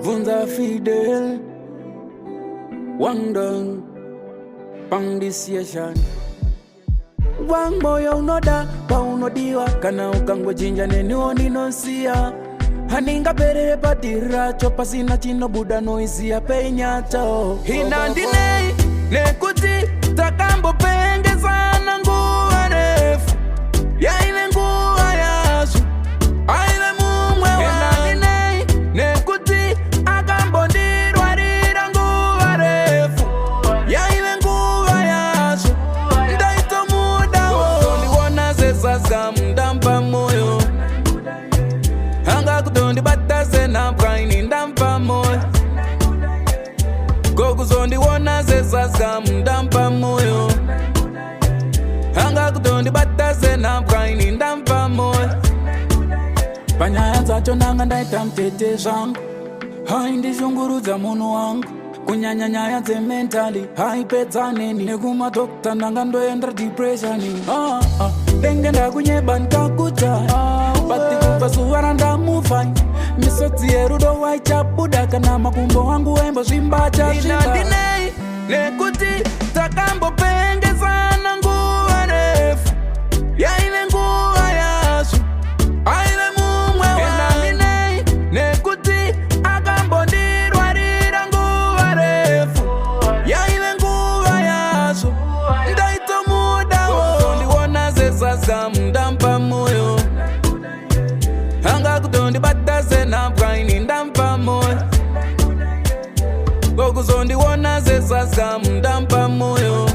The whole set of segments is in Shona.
Vunza Fidel, Wangdong, Pang Disiashan. Wang boy unoda, pa unodiwa, kana ukangwe jinja nenioni nonsia. Haninga pere patira, chopa sina chino buda noisi ya penyato. Handinei, nekuti, takambo penge sana nguwa refu. Ya ile nguwa yasu, aile mumwe wa Handinei, nekuti, akambo ndirwa rira nguwa refu. Ya ile nguwa yasu, ndaito muda wo. Niwona zesasa mdampa moyo. Hanga kutondi batase na braini ndampa moyo. Kokuzondi wona zesasa mdampa moyo. Hanga kutondi batase na braini ndampa moyo. Panyaya zacho nanga ndaita mtete zangu. Hai ndizunguruza mono wangu. Kunyanya nyaya ze mentally haipedzaneni. Neguma dokta nanga ndoendra depressioni. Denge ndakunyeba nkakuta. Pati kufa suwara ndamufai. Misotsi erudo waichabuda. Kana makumbo wangu wembo zvimbacha Handinei, nekuti takambo penge sana nguwa refu. Ya ile nguwa yasu, aile mumwe wa Handinei, nekuti akambo ndirwa rira nguwa refu. Ya ile nguwa yasu, ndaito muda wo. Ndiwona zesasa mdampa moyo. Hanga kutondi batase na braini ndampa moyo. Kokuzondi wona zesasa mdampa moyo.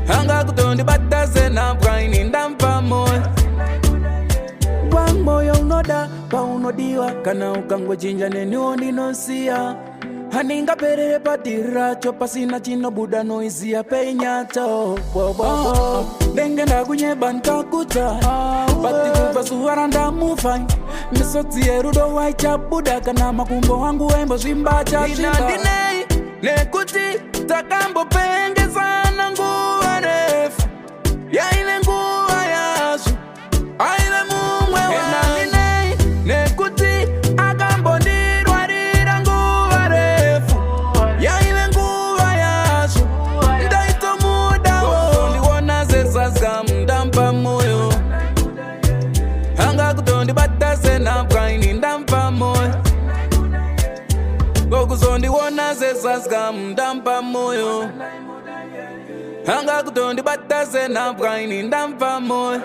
Hanga kutondi batase na braini ndampa moyo. Wang moyo unoda, pa unodiwa, kana ukangwe jinja nenioni nonsia. Haninga pere patira, chopa sina chino buda noisi ya penyato. Denge ndakunyeba nkakuta. Pati kufa suwara ndamufai. Misotsi erudo waichabuda. Kana makumbo wangu wembo zvimbacha Handinei, nekuti takambo penge sana nguwa refu. Ya ile nguwa yasu, aile mumwe wa Handinei, nekuti akambo ndirwa rira nguwa refu. Ya ile nguwa yasu, ndaito muda wo. Ndiwona zesasa mdampa moyo. Hanga kutondi batase na braini ndampa moyo. Kokuzondi wona zesasa mdampa moyo. Hanga kutondi batase na braini ndampa moyo.